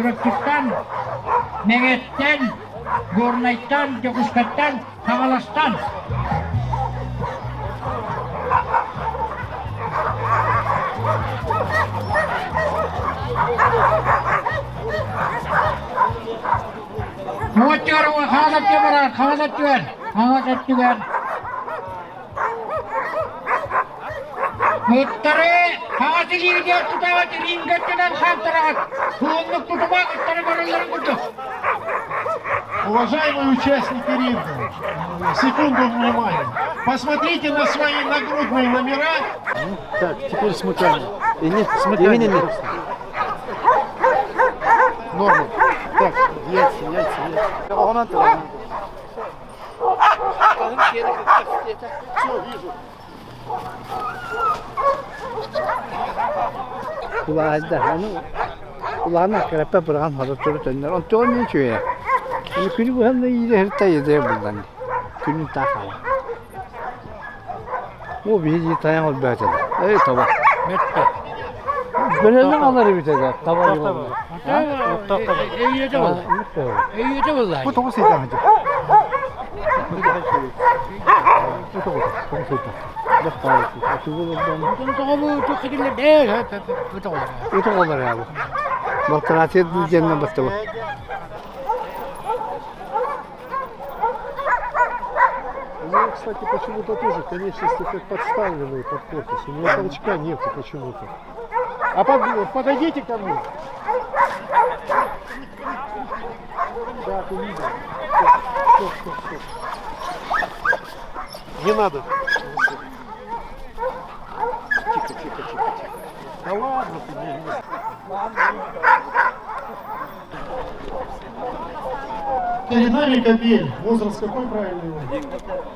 Түрөктүктөн, Мегеттен, Горнайттан, Жокускаттан, Кабаластан. Muuttuuruun havasattuen. Muttare havasiliivijät tutavat rinköttänän saattaraan. Huonnut tutumaan, että ne varallaan kuttu. Уважаемые участники ринга, секунду внимания. Посмотрите на свои нагрудные номера. Так, теперь смыкание. И нет, смыкание. Норма. Так, яйца. Все, вижу. Kulağına krepe bırakan halatları dönler. Onu çoğun ne çöğe? Günü bu hem de iyi de herita yediğe buradan. Günün takala. O bir iyi tayan ol böyle. Evet tamam. Böyle ne alır bir de tamam yok. İyi de vallahi. Bu topu seyden hadi. Bu topu seyden. Bak bak. Bu çok şekilde değil. Bu topu olur ya bu. Bak tarafı düzenine bastı bu. Ну, кстати, почему-то тоже конечности как подставленные под корпус. У него толчка нету почему-то. А подойдите ко мне. Да, ты видишь. Стоп. Не надо. Тихо. Да ладно ты не. Перед нами кобель. Возраст какой правильный его?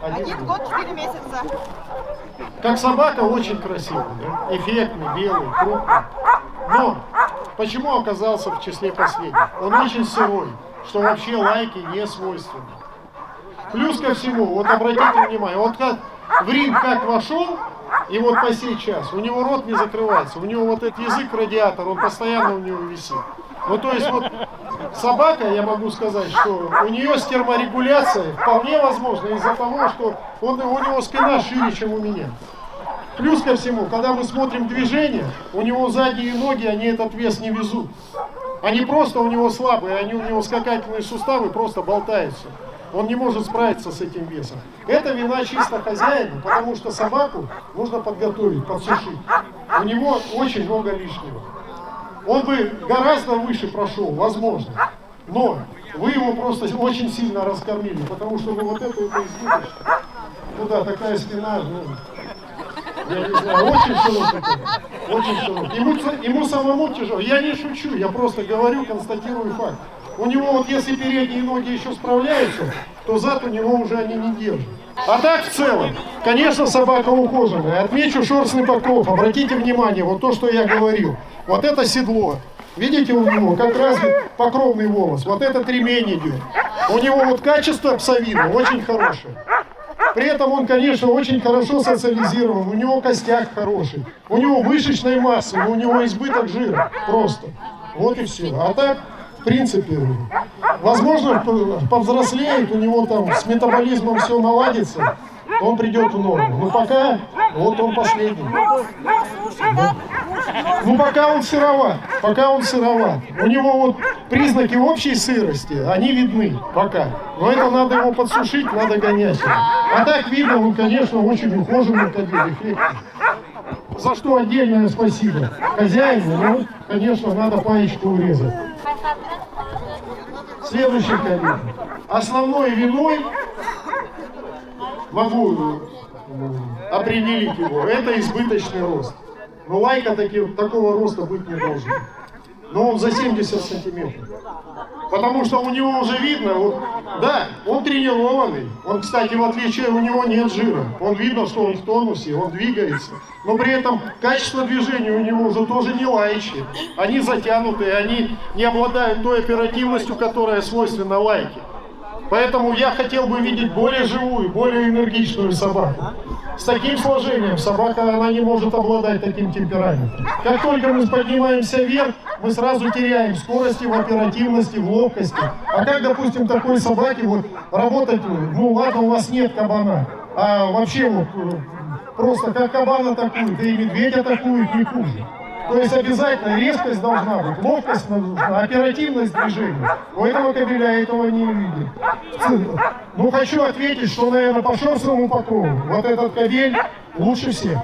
1 год 4 месяца. Как собака очень красивый, да? Эффектный, белый, крупный. Но почему оказался в числе последних? Он очень сырой, что вообще лайке не свойственно. Плюс ко всему, вот обратите внимание, вот как в ринг как вошел, и вот по сей час, у него рот не закрывается, у него вот этот язык радиатор, он постоянно у него висит. Ну то есть вот собака, я могу сказать, что у нее с терморегуляцией вполне возможно из-за того, что у него спина шире, чем у меня. Плюс ко всему, когда мы смотрим движение, у него задние ноги, они этот вес не везут. Они просто у него слабые, у него скакательные суставы просто болтаются. Он не может справиться с этим весом. Это вина чисто хозяина, потому что собаку нужно подготовить, подсушить. У него очень много лишнего. Он бы гораздо выше прошел, возможно. Но вы его просто очень сильно раскормили, потому что вы вот это избыточно. Ну да, такая спина, я не знаю, очень широкий. Ему самому тяжело. Я не шучу, я просто говорю, констатирую факт. У него вот если передние ноги еще справляются, то зад у него уже они не держат. А так в целом, конечно, собака ухоженная. Отмечу шерстный покров. Обратите внимание, вот то, что я говорил. Вот это седло. Видите у него как развит покровный волос. Вот этот ремень идет. У него вот качество псовины очень хорошее. При этом он, конечно, очень хорошо социализирован. У него костяк хороший. У него мышечной массы, у него избыток жира. Просто. Вот и все. А так, в принципе, возможно, повзрослеет, у него там с метаболизмом все наладится, он придет в норму. Но пока, вот он последний. Ну пока он сыроват. У него вот признаки общей сырости, они видны пока. Но это надо его подсушить, надо гонять. А так видно, он, конечно, очень ухоженный кобель, эффектный. За что отдельное спасибо хозяину, ну, конечно, надо паечку урезать. Следующий кобель. Основной виной, могу определить его, это избыточный рост. Но лайка такого роста быть не должен. Но он за 70 сантиметров. Потому что у него уже видно, вот, да, он тренированный. Он, кстати, в отличие, у него нет жира. Он видно, что он в тонусе, он двигается. Но при этом качество движения у него уже тоже не лаечки. Они затянутые, они не обладают той оперативностью, которая свойственна лайке. Поэтому я хотел бы видеть более живую, более энергичную собаку. С таким сложением собака, она не может обладать таким темпераментом. Как только мы поднимаемся вверх, мы сразу теряем в скорости, в оперативности, в ловкости. А как, допустим, такой собаке вот работать, ну ладно, у вас нет кабана, а вообще вот просто как кабан атакует, да и медведь атакует не хуже. То есть обязательно резкость должна быть, ловкость нужна, оперативность движения. У этого кобеля этого не видим. Ну, хочу ответить, что, наверное, по шерстному покрову вот этот кобель лучше всех.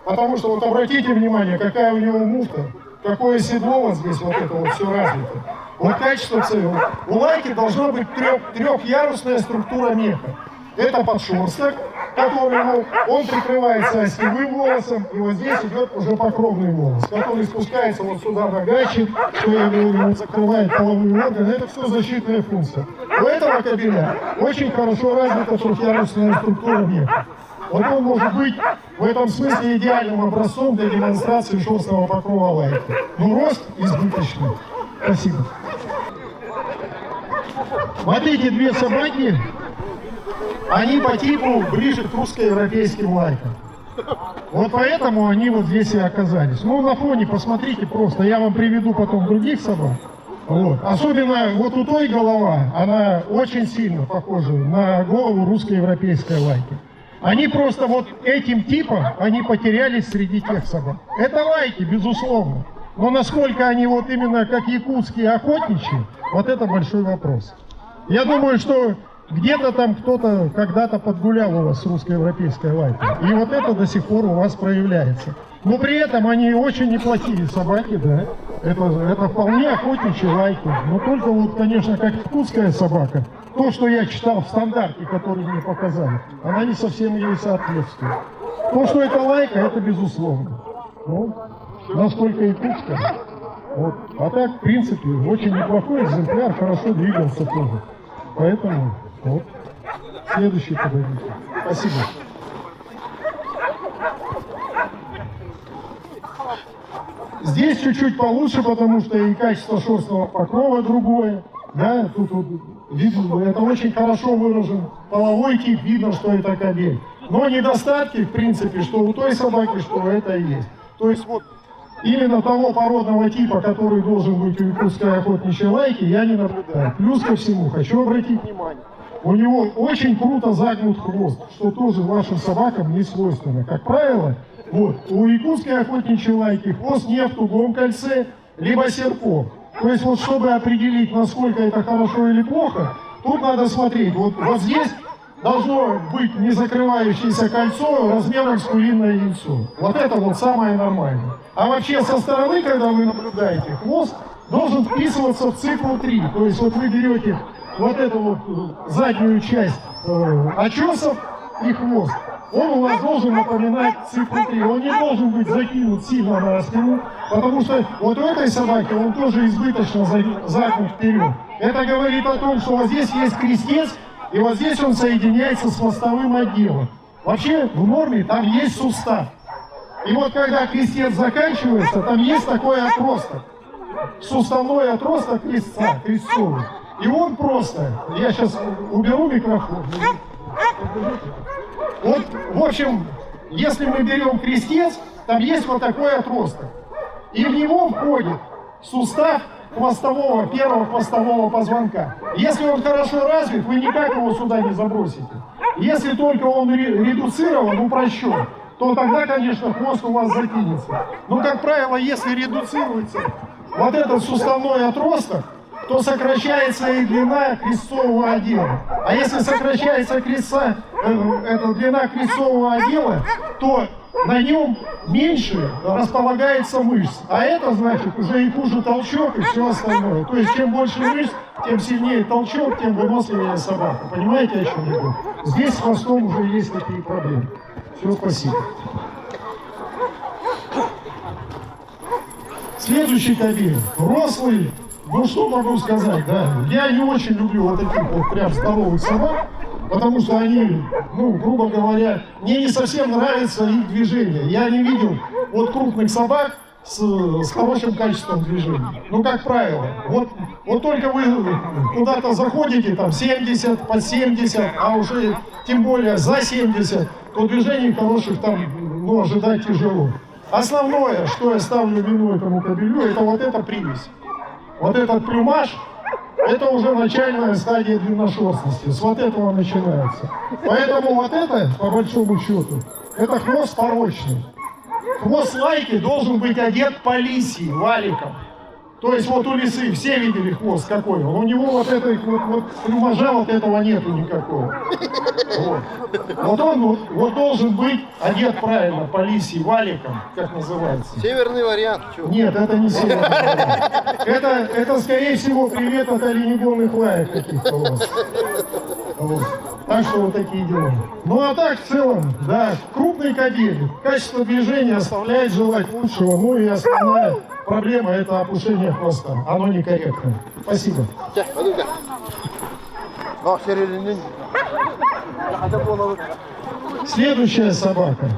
Потому что вот обратите внимание, какая у него муфта, какое седло вот здесь, вот это вот все развито. Вот качество целого. У лайки должна быть трехярусная структура меха. Это подшерсток, который он прикрывается осевым волосом, и вот здесь идет уже покровный волос, который спускается вот сюда на гачи, что я говорю, он закрывает половые органы. Это все защитная функция. У этого кобеля очень хорошо развита трехярусная структура меха. Вот он может быть в этом смысле идеальным образцом для демонстрации шерстного покрова лайки. Но рост избыточный. Спасибо. Вот эти две собаки, они по типу ближе к русско-европейским лайкам. Вот поэтому они вот здесь и оказались. Ну, на фоне, посмотрите просто, я вам приведу потом других собак. Вот. Особенно вот у той голова, она очень сильно похожа на голову русско-европейской лайки. Они просто вот этим типом, они потерялись среди тех собак. Это лайки, безусловно. Но насколько они вот именно как якутские охотничьи, вот это большой вопрос. Я думаю, что где-то там кто-то когда-то подгулял у вас с русско-европейской лайкой. И вот это до сих пор у вас проявляется. Но при этом они очень неплохие собаки, да. Это вполне охотничьи лайки. Но только вот, конечно, как якутская собака, то, что я читал в стандарте, который мне показали, она не совсем ей соответствует. То, что это лайка, это безусловно. Ну, насколько якутская. Вот. А так, в принципе, очень неплохой экземпляр, хорошо двигался тоже. Поэтому, вот, следующий подойдите. Спасибо. Здесь чуть-чуть получше, потому что и качество шерстного покрова другое. Да, тут вот видно, это очень хорошо выражен половой тип, видно, что это кобель. Но недостатки, в принципе, что у той собаки, что это и есть. То есть вот именно того породного типа, который должен быть у якутской охотничьей лайки, я не наблюдаю. Плюс ко всему, хочу обратить внимание, у него очень круто загнут хвост, что тоже вашим собакам не свойственно. Как правило, вот, у якутской охотничьей лайки хвост не в тугом кольце, либо серпом. То есть вот чтобы определить, насколько это хорошо или плохо, тут надо смотреть. Вот здесь должно быть не закрывающееся кольцо размером с куриное яйцо. Вот это вот самое нормальное. А вообще со стороны, когда вы наблюдаете, хвост должен вписываться в цифру 3. То есть вот вы берете вот эту вот заднюю часть очесов и хвост. Он у вас должен напоминать цифру 3. Он не должен быть закинут сильно на спину, потому что вот у этой собаки он тоже избыточно загнут вперед. Это говорит о том, что вот здесь есть крестец, и вот здесь он соединяется с хвостовым отделом. Вообще в норме там есть сустав. И вот когда крестец заканчивается, там есть такой отросток. Суставной отросток крестца, крестцовый. И он просто, я сейчас уберу микрофон. Вот, в общем, если мы берем крестец, там есть вот такой отросток. И в него входит сустав хвостового, первого хвостового позвонка. Если он хорошо развит, вы никак его сюда не забросите. Если только он редуцирован, упрощен, то тогда, конечно, хвост у вас закинется. Но, как правило, если редуцируется вот этот суставной отросток, то сокращается и длина крестцового отдела. А если сокращается длина крестцового отдела, то на нем меньше располагается мышц. А это значит уже и хуже толчок и все остальное. То есть чем больше мышц, тем сильнее толчок, тем выносливее собака. Понимаете, о чем я говорю? Здесь с хвостом уже есть такие проблемы. Все, спасибо. Следующий кобель. Рослый. Ну что могу сказать, да? Я не очень люблю вот таких вот прям здоровых собак, потому что они, ну, грубо говоря, мне не совсем нравится их движение. Я не видел вот крупных собак с хорошим качеством движения. Ну, как правило, вот только вы куда-то заходите, там 70, под 70, а уже тем более за 70, то движений хороших там, ну, ожидать тяжело. Основное, что я ставлю вину этому кобелю, это вот эта привязь. Вот этот плюмаж, это уже начальная стадия длинношерстности. С вот этого начинается. Поэтому вот это, по большому счету, это хвост порочный. Хвост лайки должен быть одет по лисьи, валиком. То есть вот у лисы все видели хвост какой он. У него вот этой вот плюмажа вот этого нету никакого. Вот он вот должен быть одет правильно по лисьи, валиком, как называется. Северный вариант. Чего? Нет, это не северный вариант. Это скорее всего привет от оленегонных лаек каких-то у вас. Вот. Так что вот такие дела. Ну а так в целом, да, крупный кобель, качество движения оставляет желать лучшего. Ну и основная проблема — это опушение хвоста. Оно некорректное. Спасибо. Следующая собака.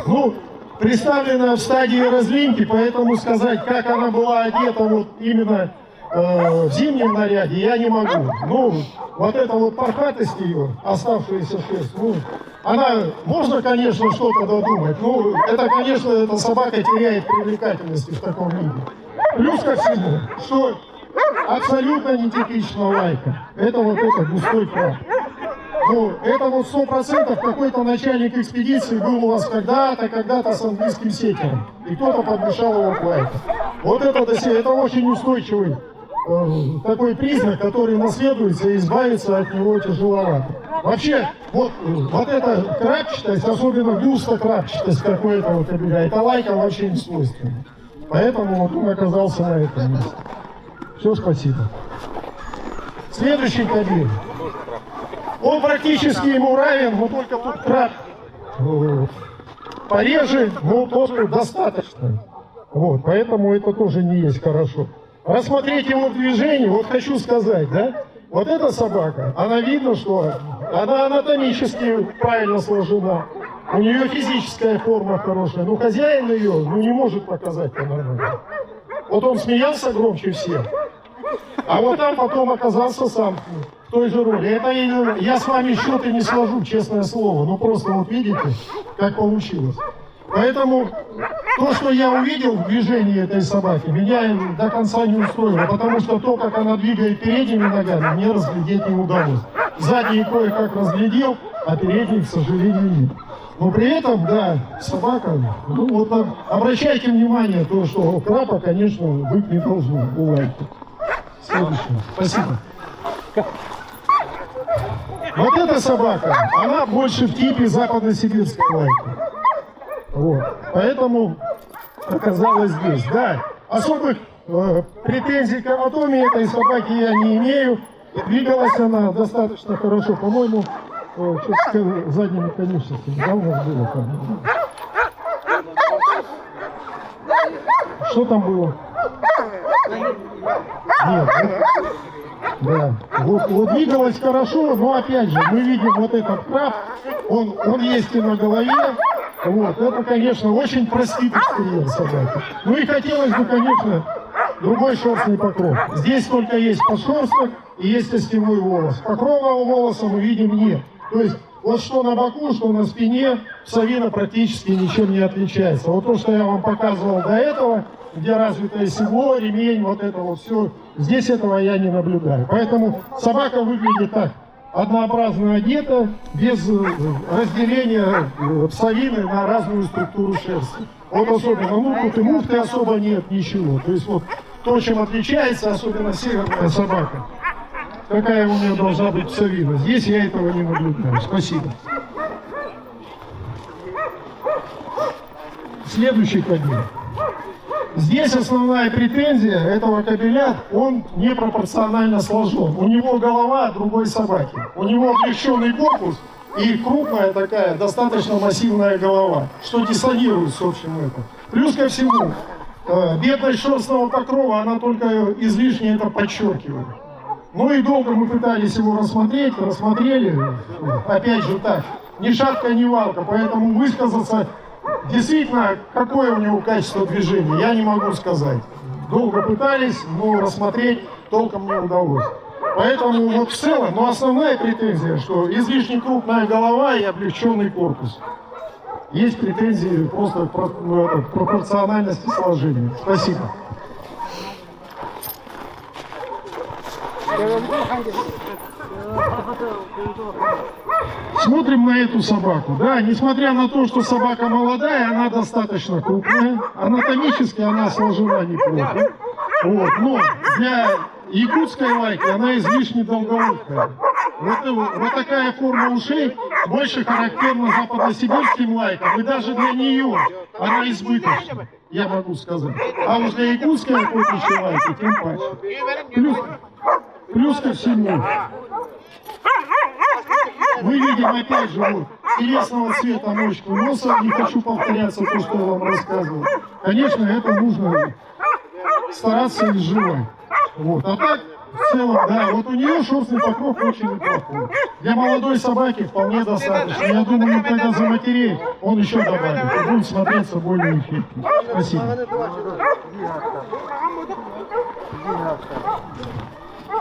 Ну, представлена в стадии разлинки, поэтому сказать, как она была одета вот именно в зимнем наряде, я не могу. Ну, вот эта вот пархатость ее, оставшаяся шерсть, ну, она, можно, конечно, что-то додумать, но это, конечно, эта собака теряет привлекательности в таком виде. Плюс ко всему, что абсолютно нетипично лайка. Это вот этот густой краб. Ну, это вот 100% какой-то начальник экспедиции был у вас когда-то с английским сетером. И кто-то подмешал его к лайку. Вот это очень устойчивый такой признак, который наследуется, и избавиться от него тяжеловато. Вообще, вот эта крапчатость, особенно густо-крапчатость какой-то вот кобеля, это лайкам вообще не свойственно. Поэтому вот он оказался на этом месте. Все, спасибо. Следующий кобель. Он практически ему равен, но только тут краб пореже, но тоже достаточно. Вот, поэтому это тоже не есть хорошо. Рассмотреть его в движении, вот хочу сказать, да, вот эта собака, она видно, что она анатомически правильно сложена, у нее физическая форма хорошая, но хозяин ее, ну, не может показать по-нормально. Вот он смеялся громче всех, а вот там потом оказался сам в той же роли. Это я с вами счеты не сложу, честное слово, ну просто вот видите, как получилось. Поэтому то, что я увидел в движении этой собаки, меня до конца не устроило, потому что то, как она двигает передними ногами, мне разглядеть не удалось. Задние кое-как разглядел, а передних, к сожалению, нет. Но при этом, да, собака, ну вот обращайте внимание, то, что у крапа, конечно, быть не должно у лайки. Следующее. Спасибо. Вот эта собака, она больше в типе западно-сибирской лайки. Вот. Поэтому оказалась здесь. Да, особых претензий к анатомии этой собаки я не имею. Двигалась она достаточно хорошо. По-моему, что-то с задними конечностями. Да, у нас было там? Что там было? Нет, да. Вот двигалась хорошо, но опять же, мы видим вот этот краб, он есть и на голове. Вот, это, конечно, очень простит экстерьер собаки. Ну и хотелось бы, конечно, другой шерстный покров. Здесь только есть подшерсток и есть костевой волос. Покрового волоса мы видим нет. То есть вот что на боку, что на спине, совина практически ничем не отличается. Вот то, что я вам показывал до этого, где развитое седло, ремень, вот это вот все, здесь этого я не наблюдаю. Поэтому собака выглядит так. Однообразно одета, без разделения совины на разную структуру шерсти. Вот особенно, ну тут и муфты особо нет, ничего. То есть вот то, чем отличается, особенно северная собака. Какая у нее должна быть совина. Здесь я этого не наблюдаю. Спасибо. Следующий кобель. Здесь основная претензия этого кобеля, он непропорционально сложен. У него голова другой собаки. У него облегченный корпус и крупная такая, достаточно массивная голова, что диссонирует с общим это. Плюс ко всему, бедность шерстного покрова, она только излишне это подчеркивает. Ну и долго мы пытались его рассмотрели, опять же так, ни шатка, ни валка, поэтому высказаться действительно, какое у него качество движения, я не могу сказать. Долго пытались, но рассмотреть толком не удалось. Поэтому вот в целом, но основная претензия, что излишне крупная голова и облегченный корпус. Есть претензии просто к пропорциональности сложения. Спасибо. Смотрим на эту собаку. Да, несмотря на то, что собака молодая, она достаточно крупная. Анатомически она сложена неплохо. Вот, но для якутской лайки она излишне долголукая. Вот такая форма ушей больше характерна западносибирским лайкам. И даже для нее она избыточна, я могу сказать. А уж для якутской охотничьей лайки тем паче. Плюс ко всему, мы видим опять же вот телесного цвета мочку носа. Не хочу повторяться то, что я вам рассказывал. Конечно, это нужно стараться изживать. Вот. А так, в целом, да, вот у нее шерстный покров очень неплохой. Для молодой собаки вполне достаточно. Я думаю, когда заматереет, он еще добавит. И будет смотреться более эффективно. Спасибо.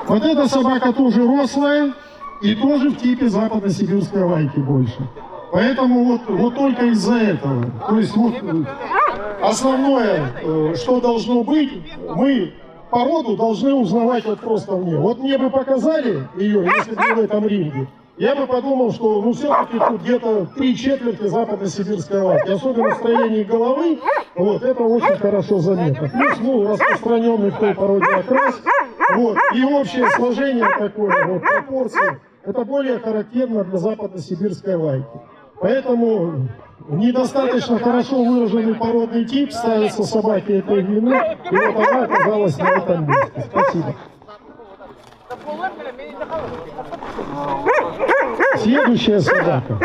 Вот эта собака тоже рослая и тоже в типе западно-сибирской лайки больше. Поэтому вот только из-за этого. То есть вот основное, что должно быть, мы породу должны узнавать вот просто в ней. Вот мне бы показали ее, если бы в этом ринге, я бы подумал, что ну все-таки тут где-то 3/4 западно-сибирской лайки. Особенно в строении головы, вот это очень хорошо заметно. Плюс, ну, распространенный в той породе окрас. Вот. И общее сложение такое, вот, пропорции, это более характерно для западно-сибирской лайки. Поэтому недостаточно хорошо выраженный породный тип ставится собаке этой длины, и вот она оказалась на этом месте. Спасибо. Следующая собака.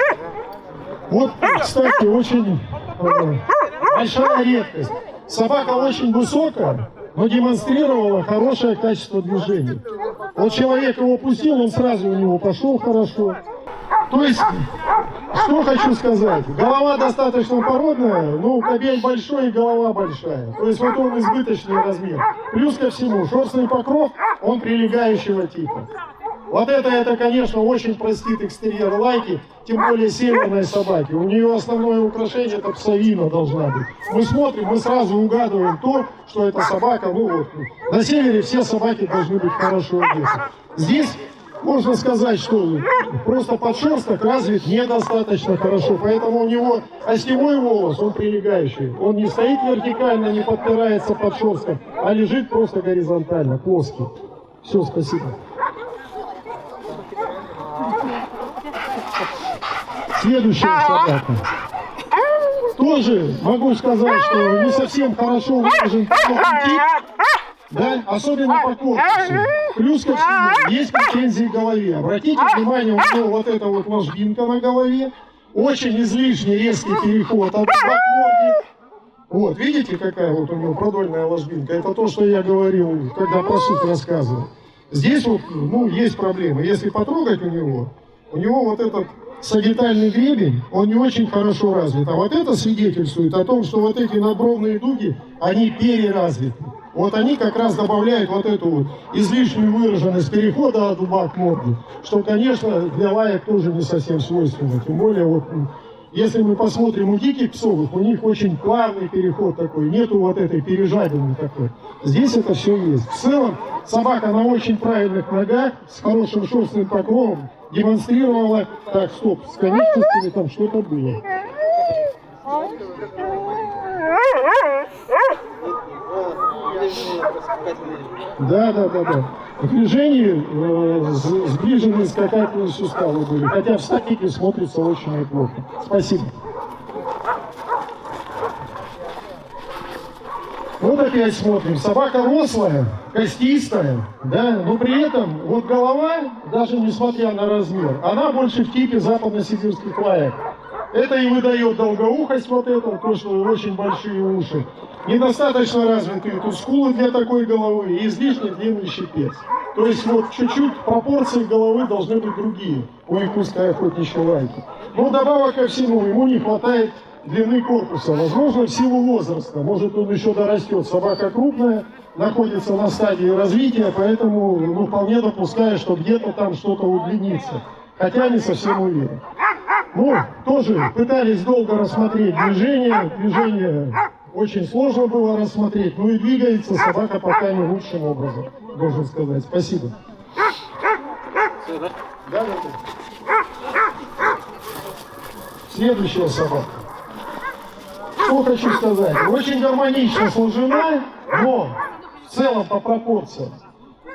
Вот, кстати, очень большая редкость. Собака очень высокая, но демонстрировала хорошее качество движения. Вот человек его пустил, он сразу у него пошел хорошо. То есть, что хочу сказать, голова достаточно породная, но кобель большой и голова большая. То есть вот он избыточный размер. Плюс ко всему, шерстный покров, он прилегающего типа. Вот это, конечно, очень простит экстерьер лайки, тем более северной собаки. У нее основное украшение — это псовина должна быть. Мы смотрим, мы сразу угадываем то, что эта собака, ну вот, на севере все собаки должны быть хорошо одеты. Здесь можно сказать, что просто подшерсток развит недостаточно хорошо, поэтому у него осевой волос, он прилегающий. Он не стоит вертикально, не подпирается подшерстком, а лежит просто горизонтально, плоский. Все, спасибо. Следующая собака. Тоже могу сказать, что не совсем хорошо выражен тип, да, особенно по корпусу. Плюс ко всему, есть претензии к голове. Обратите внимание, у него вот эта вот ложбинка на голове, очень излишне резкий переход от бакморди. Вот, видите, какая вот у него продольная ложбинка? Это то, что я говорил, когда про суд рассказывал. Здесь вот, ну, есть проблемы. Если потрогать у него вот этот сагитальный гребень, он не очень хорошо развит. А вот это свидетельствует о том, что вот эти надбровные дуги, они переразвиты. Вот они как раз добавляют вот эту вот излишнюю выраженность перехода от лба к морде, что, конечно, для лаек тоже не совсем свойственно. Тем более, вот, если мы посмотрим у диких псовых, у них очень плавный переход такой, нету вот этой пережабины такой. Здесь это все есть. В целом, собака на очень правильных ногах, с хорошим шерстным покровом, демонстрировала... Так, стоп, с конечностями там что-то было. Да. В движении сближены скакательные суставы были, хотя в статике смотрится очень неплохо. Спасибо. Вот опять смотрим. Собака рослая, костистая, да, но при этом вот голова, даже несмотря на размер, она больше в типе западно-сибирских лаек. Это и выдает долгоухость вот это, то, что очень большие уши. Недостаточно развитые тут скулы для такой головы и излишне длинный щипец. То есть вот чуть-чуть пропорции головы должны быть другие у якутской охотничьей лайки. Но добавок ко всему, ему не хватает длины корпуса. Возможно, в силу возраста. Может, он еще дорастет. Собака крупная, находится на стадии развития, поэтому ну, вполне допускаю, что где-то там что-то удлинится. Хотя не совсем уверен. Ну, тоже пытались долго рассмотреть движение. Движение очень сложно было рассмотреть. Ну и двигается собака пока не лучшим образом, должен сказать. Спасибо. Да. Следующая собака. Что хочу сказать. Очень гармонично сложена, но в целом по пропорциям.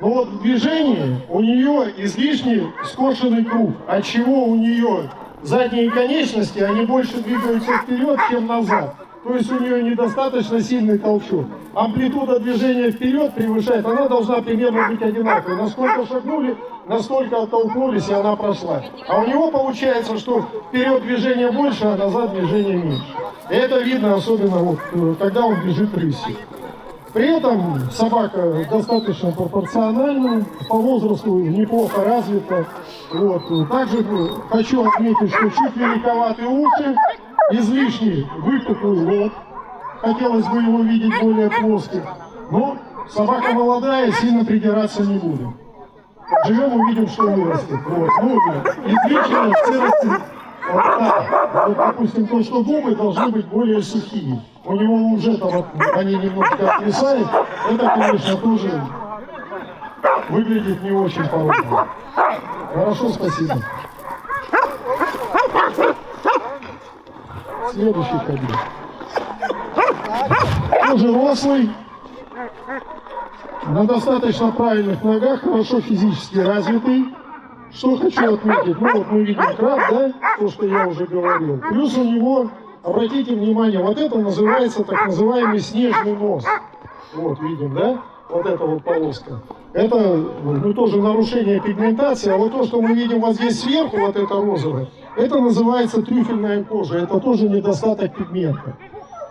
Но вот в движении у нее излишне скошенный круг, отчего у нее задние конечности, они больше двигаются вперед, чем назад. То есть у нее недостаточно сильный толчок. Амплитуда движения вперед превышает, она должна примерно быть одинаковой. Насколько шагнули, настолько оттолкнулись, и она прошла. А у него получается, что вперед движение больше, а назад движение меньше. И это видно особенно, вот, когда он бежит рысью. При этом собака достаточно пропорциональна, по возрасту неплохо развита. Вот. Также хочу отметить, что чуть великоваты уши, излишне выпуклый лоб. Хотелось бы его видеть более плоским. Но собака молодая, сильно придираться не будем. Живем, увидим, что вырастет. Вот. Ну, излишне в целости. Вот так. Вот, допустим, то, что губы должны быть более сухие. У него уже там они немножко отвисают. Это, конечно, тоже выглядит не очень по-разному. Хорошо, спасибо. Следующий кабель. Тоже рослый. На достаточно правильных ногах, хорошо физически развитый. Что хочу отметить, ну вот мы видим краб, да, то, что я уже говорил. Плюс у него, обратите внимание, вот это называется так называемый снежный нос. Вот видим, да, вот эта вот полоска. Это ну, тоже нарушение пигментации, а вот то, что мы видим вот здесь сверху, вот это розовое, это называется трюфельная кожа, это тоже недостаток пигмента.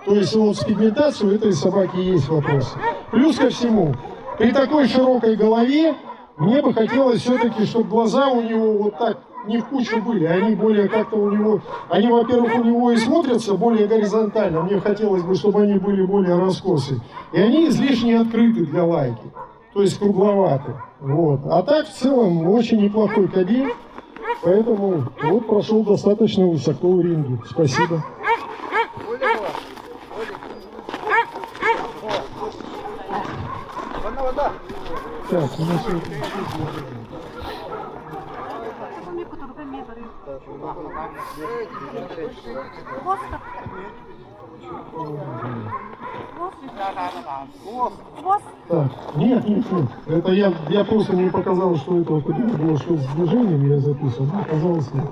То есть вот с пигментацией у этой собаки есть вопросы. Плюс ко всему, при такой широкой голове, мне бы хотелось все-таки, чтобы глаза у него вот так не в кучу были. Они более как-то у него... Они, во-первых, у него и смотрятся более горизонтально. Мне хотелось бы, чтобы они были более раскосы. И они излишне открыты для лайки. То есть кругловаты. Вот. А так, в целом, очень неплохой кабель. Поэтому вот прошел достаточно высоко в ринге. Спасибо. Так, у нас так, нет. Это я просто не показал, что это вот было что с движением я записывал. Оказалось нет.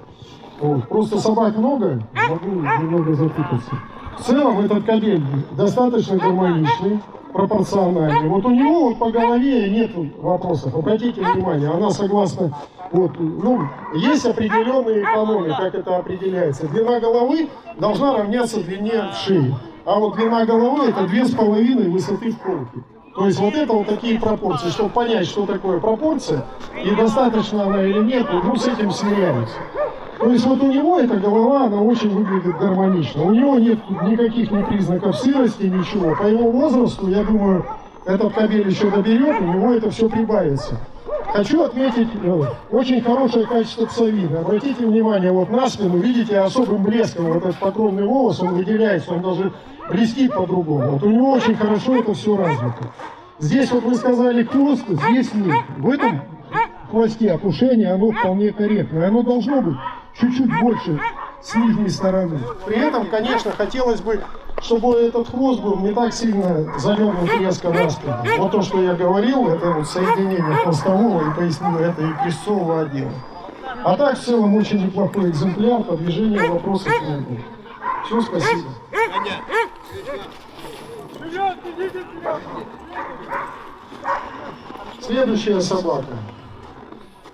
Вот. Просто собак много, могу немного запутаться. В целом этот кабель достаточно гармоничный, пропорциональный. Вот у него вот по голове нет вопросов. Обратите внимание, она согласно, вот, ну, есть определенные экономии, как это определяется. Длина головы должна равняться длине шеи. А вот длина головы это 2,5 высоты в колке. То есть вот это вот такие пропорции. Чтобы понять, что такое пропорция, и достаточно она или нет, ну с этим сверяются. То есть вот у него эта голова, она очень выглядит гармонично. У него нет никаких ни признаков сырости, ничего. По его возрасту, я думаю, этот кабель еще доберет, у него это все прибавится. Хочу отметить очень хорошее качество псовины. Обратите внимание, вот на спину, видите, особым блеском вот этот покровный волос, он выделяется, он даже блестит по-другому. Вот у него очень хорошо это все развито. Здесь вот вы сказали хвост, здесь нет. В этом хвосте опушение, оно вполне корректное. Оно должно быть чуть-чуть больше с нижней стороны. При этом, конечно, хотелось бы, чтобы этот хвост был не так сильно завернут резко на спину. Вот то, что я говорил, это вот соединение хвостового и пояснил это и крестцового отдела. А так, в целом, очень неплохой экземпляр, по движению вопросов не было. Все, спасибо. Следующая собака.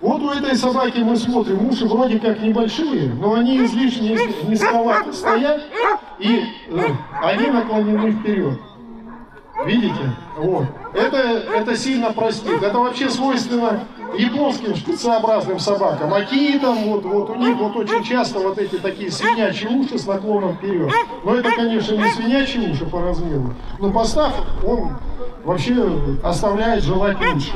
Вот у этой собаки мы смотрим, уши вроде как небольшие, но они излишне низковато стоят, и они наклонены вперед. Видите? Вот. Это сильно простит. Это вообще свойственно японским шпицеобразным собакам, акитам, вот у них вот очень часто вот эти такие свинячьи уши с наклоном вперед. Но это, конечно, не свинячьи уши по размеру, но постав он вообще оставляет желать лучше.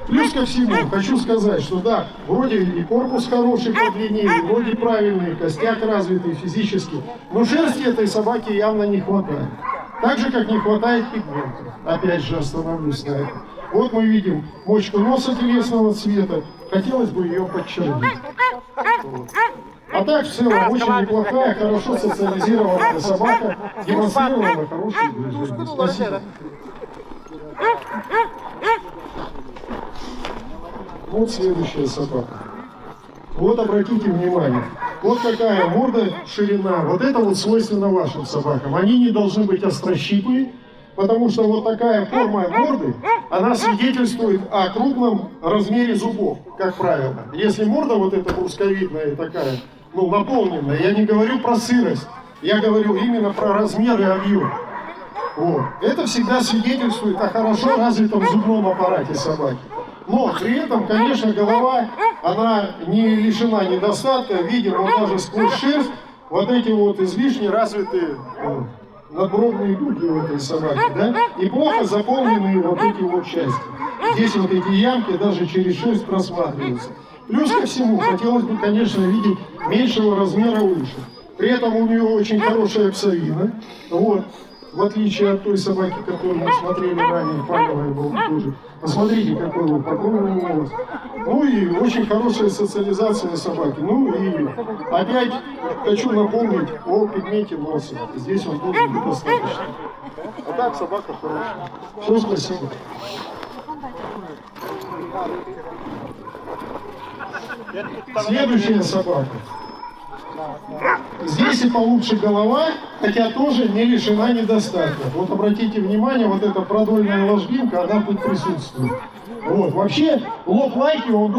Плюс ко всему, хочу сказать, что да, вроде и корпус хороший по длине, вроде правильный, костяк развитый физически, но шерсти этой собаки явно не хватает. Так же, как не хватает пигмента. Опять же остановлюсь на этом. Вот мы видим мочку носа телесного цвета. Хотелось бы ее подчеркнуть. Вот. А так, в целом, очень неплохая, хорошо социализированная собака, демонстрировала хорошие движения. Спасибо. Вот следующая собака. Вот обратите внимание. Вот какая морда, ширина. Вот это вот свойственно вашим собакам. Они не должны быть острощипые, потому что вот такая форма морды, она свидетельствует о крупном размере зубов, как правило. Если морда вот эта брусковидная такая, наполненная, я не говорю про сырость, я говорю именно про размер и объем. Вот. Это всегда свидетельствует о хорошо развитом зубном аппарате собаки. Но при этом, конечно, голова, она не лишена недостатка. Видим, вот даже сквозь шерсть вот эти вот излишне развитые надбровные дуги у этой собаки, да? И плохо заполненные вот эти вот части. Здесь вот эти ямки даже через шерсть просматриваются. Плюс ко всему, хотелось бы, конечно, видеть меньшего размера уши. При этом у нее очень хорошая псовина. Вот. В отличие от той собаки, которую мы смотрели ранее, пальмовая была тоже. Посмотрите, какой вот покровный волос. Ну и очень хорошая социализация собаки. Ну и опять хочу напомнить о пигменте носа. Здесь он должен быть достаточно. А так собака хорошая. Все, спасибо. Следующая собака. Здесь и получше голова, хотя тоже не лишена недостатка. Вот обратите внимание, вот эта продольная ложбинка, она тут присутствует. Вот. Вообще, лоб лайки, он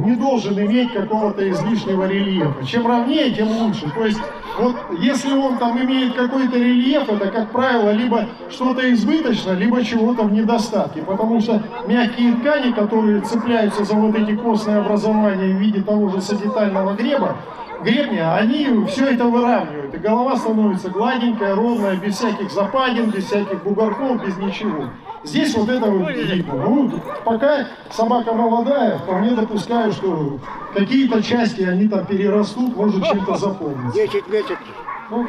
не должен иметь какого-то излишнего рельефа. Чем ровнее, тем лучше. То есть, вот если он там имеет какой-то рельеф, это, как правило, либо что-то избыточно, либо чего-то в недостатке. Потому что мягкие ткани, которые цепляются за вот эти костные образования в виде того же сагитального гребня, они все это выравнивают. И голова становится гладенькая, ровная, без всяких западин, без всяких бугорков, без ничего. Здесь вот это вот видно. Ну, пока собака молодая, вполне допускаю, что какие-то части они там перерастут, может чем-то заполниться. 10 месяцев. Ну,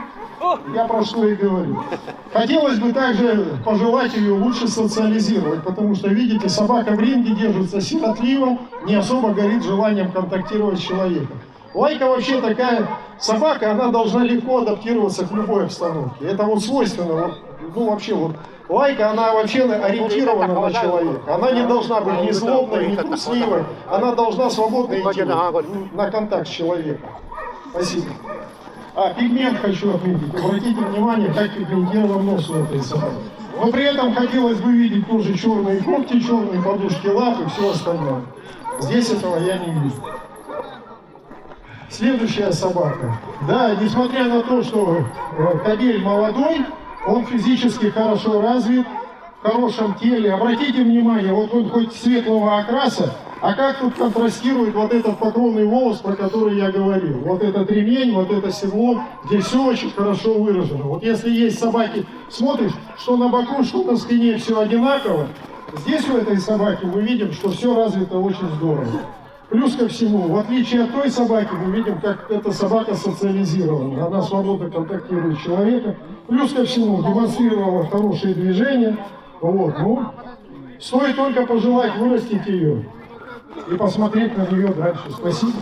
я про что и говорю. Хотелось бы также пожелать ее лучше социализировать, потому что, видите, собака в ринге держится сиротливо, не особо горит желанием контактировать с человеком. Лайка вообще такая собака, она должна легко адаптироваться к любой обстановке. Это вот свойственно, вообще лайка, она вообще ориентирована на человека. Она не должна быть ни злобной, ни трусливой. Она должна свободно идти на контакт с человеком. Спасибо. Пигмент хочу отметить. Обратите внимание, как пигментирован нос у этой собаки. Но при этом хотелось бы видеть тоже черные когти, черные подушки лап и все остальное. Здесь этого я не вижу. Следующая собака. Да, несмотря на то, что кобель молодой, он физически хорошо развит, в хорошем теле. Обратите внимание, вот он хоть светлого окраса, а как тут контрастирует вот этот покровный волос, про который я говорил. Вот этот ремень, вот это седло, здесь все очень хорошо выражено. Вот если есть собаки, смотришь, что на боку, что на спине, все одинаково, здесь у этой собаки мы видим, что все развито очень здорово. Плюс ко всему, в отличие от той собаки, мы видим, как эта собака социализирована. Она свободно контактирует с человеком. Плюс ко всему, демонстрировала хорошие движения. Вот, стоит только пожелать вырастить ее и посмотреть на нее дальше. Спасибо.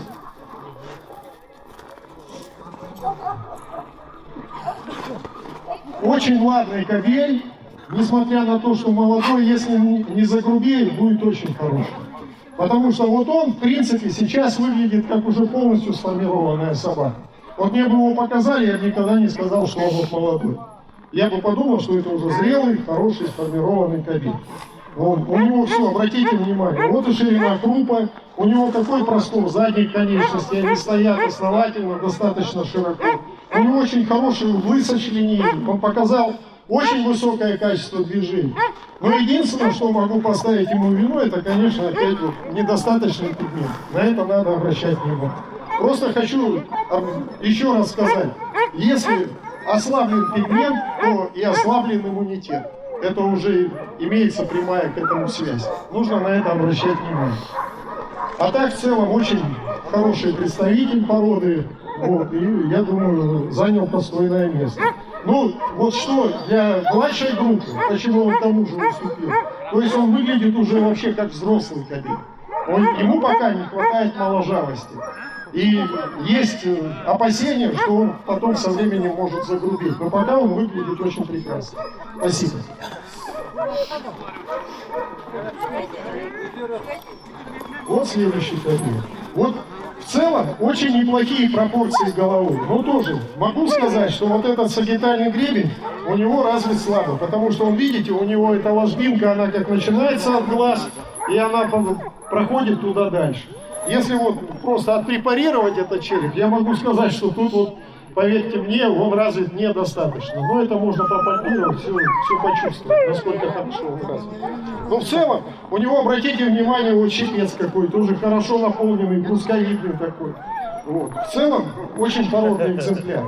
Очень ладный кобель. Несмотря на то, что молодой, если не загрубеет, будет очень хороший. Потому что вот он, в принципе, сейчас выглядит как уже полностью сформированная собака. Вот мне бы его показали, я бы никогда не сказал, что он вот молодой. Я бы подумал, что это уже зрелый, хороший, сформированный кобель. У него все, обратите внимание, вот и ширина крупа, у него какой простор задних конечностей, они стоят основательно, достаточно широко. У него очень хорошие углы сочленений, он показал очень высокое качество движения. Но единственное, что могу поставить ему вину, это, конечно, опять вот недостаточный пигмент. На это надо обращать внимание. Просто хочу еще раз сказать, если ослаблен пигмент, то и ослаблен иммунитет. Это уже имеется прямая к этому связь. Нужно на это обращать внимание. А так, в целом, очень хороший представитель породы. Вот, и, я думаю, занял достойное место. Ну, вот что для младшей группы, почему он к тому же уступил. То есть он выглядит уже вообще как взрослый кобель. Ему пока не хватает моложавости. И есть опасения, что он потом со временем может загрубить. Но пока он выглядит очень прекрасно. Спасибо. Вот следующий кобель. Вот в целом очень неплохие пропорции головы. Но тоже могу сказать, что вот этот сагитальный гребень у него развит слабо. Потому что, видите, у него эта ложбинка, она как начинается от глаз, и она проходит туда дальше. Если вот просто отпрепарировать этот череп, я могу сказать, что тут вот, поверьте мне, он развит недостаточно. Но это можно пропальпировать, все почувствовать, насколько хорошо он развит. Но в целом, у него, обратите внимание, вот щипец какой, тоже хорошо наполненный, брусковидный такой. Вот. В целом, очень породный экземпляр.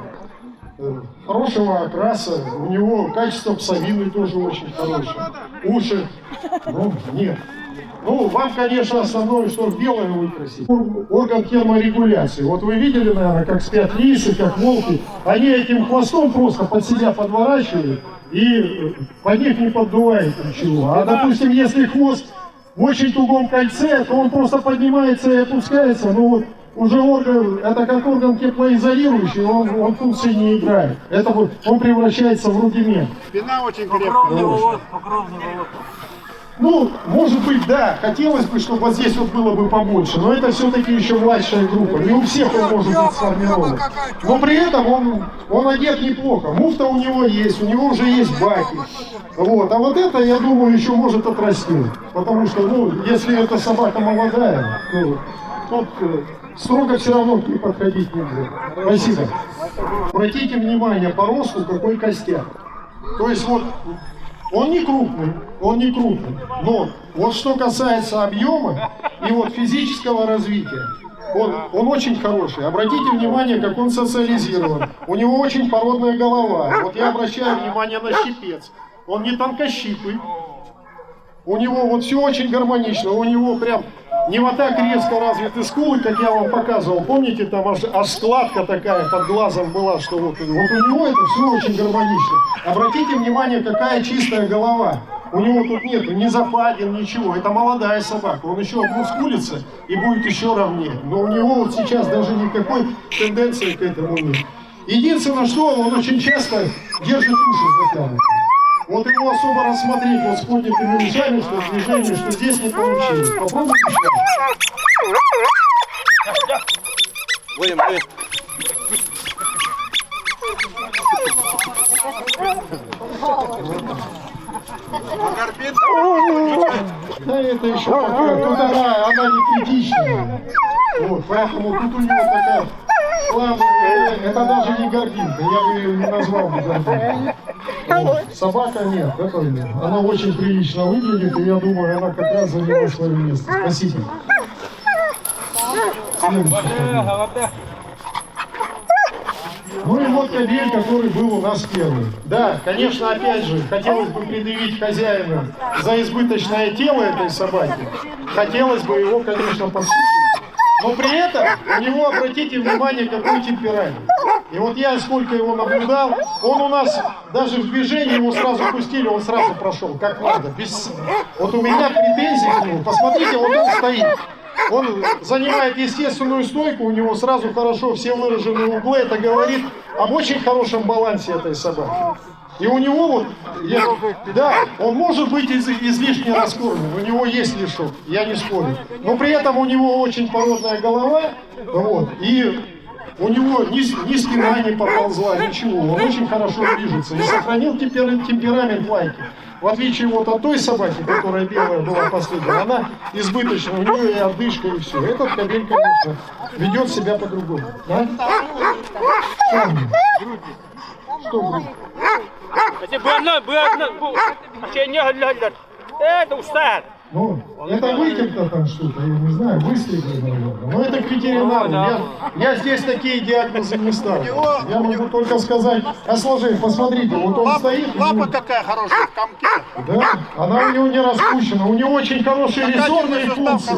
Хорошего окраса, у него качество псовины тоже очень хорошее. Уши, ну, нет. Ну, вам, конечно, основное, что белое выкрасить. Орган терморегуляции. Вот вы видели, наверное, как спят лисы, как волки. Они этим хвостом просто под себя подворачивают и под них не поддувает ничего. А, допустим, если хвост в очень тугом кольце, то он просто поднимается и опускается. Ну, вот уже орган, это как орган теплоизолирующий, он функции не играет. Это вот, он превращается в рудимент. Спина очень крепкая. Ну, может быть, да, хотелось бы, чтобы вот здесь вот было бы побольше, но это все-таки еще младшая группа, не у всех он может быть сформирован. Но при этом он одет неплохо, муфта у него уже есть баки. Вот. А вот это, я думаю, еще может отрасти, потому что, ну, если эта собака молодая, то тут строго все равно к ней подходить нельзя. Спасибо. Обратите внимание по росту, какой костяк. То есть вот... Он не крупный, но вот что касается объема и вот физического развития, он очень хороший. Обратите внимание, как он социализирован. У него очень породная голова. Вот я обращаю внимание на щипец. Он не тонкощипый. У него вот все очень гармонично. У него прям не вот так резко развиты скулы, как я вам показывал. Помните, там аж складка такая под глазом была, что вот у него это все очень гармонично. Обратите внимание, какая чистая голова. У него тут нету ни западин, ничего. Это молодая собака. Он еще обмускулится и будет еще ровнее. Но у него вот сейчас даже никакой тенденции к этому нет. Единственное, что он очень часто держит уши затянуты. Вот его особо рассмотреть вот с поднятыми ушами, что в движении, что здесь не получилось. Попробуйте сейчас. Будем. Да это еще пока. Тут она не критичная. Вот, поэтому тут у него такая слабая, это даже не гординка, я бы ее не назвал бы гординкой. Вот. Собака нет, это нет. Она очень прилично выглядит, и я думаю, она как раз заняла свое место. Спасибо. Ну и вот кобель, который был у нас первый. Да, конечно, опять же, хотелось бы предъявить хозяину за избыточное тело этой собаки. Хотелось бы его, конечно, подсушить. Но при этом у него, обратите внимание, какой темперамент. И вот я сколько его наблюдал, он у нас даже в движении его сразу пустили, он сразу прошел, как надо. Вот у меня претензий к нему. Посмотрите, вот он стоит. Он занимает естественную стойку, у него сразу хорошо все выраженные углы. Это говорит об очень хорошем балансе этой собаки. И у него вот, да, он может быть излишне раскормлен, у него есть лишок, я не спорю. Но при этом у него очень породная голова, вот, и у него ни спина не поползла, ничего. Он очень хорошо движется и сохранил темперамент лайки. В отличие вот от той собаки, которая белая была последняя, она избыточна, у нее и отдышка, и все. Этот кобель, конечно, ведет себя по-другому. Да? Что грудь? Это устат. Ну, это вытек-то там что-то, я не знаю, выстрелили, наверное. Но это к ветеринару. Я здесь такие диагнозы не ставлю. Я могу только сказать, осложнение. Посмотрите, вот он стоит. Лапа какая хорошая, в комке. Да, она у него не распущена. У него очень хорошие резорные функции.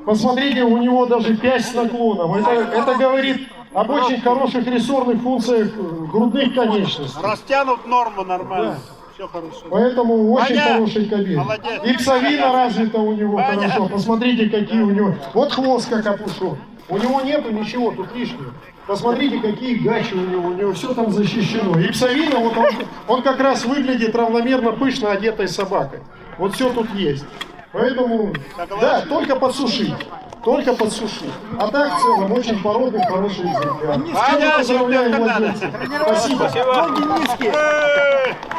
Посмотрите, у него даже 5 с наклоном. Это говорит об очень хороших рессорных функциях грудных конечностей. Растянут норму нормально. Все хорошо. Поэтому очень Ваня! хороший кабель. Молодец. И псовина развита у него Ваня! хорошо. Посмотрите, какие у него. Вот хвост как опушен. У него нету ничего тут лишнего. Посмотрите, какие гачи у него все там защищено. И псовина, вот он как раз выглядит равномерно пышно одетой собакой. Вот все тут есть. Поэтому, да, только подсушить. Только подсушить. А так в целом очень породный, хороший язык. Ваня, Поздравляю, надо. владельцев. Спасибо. Ноги низкие.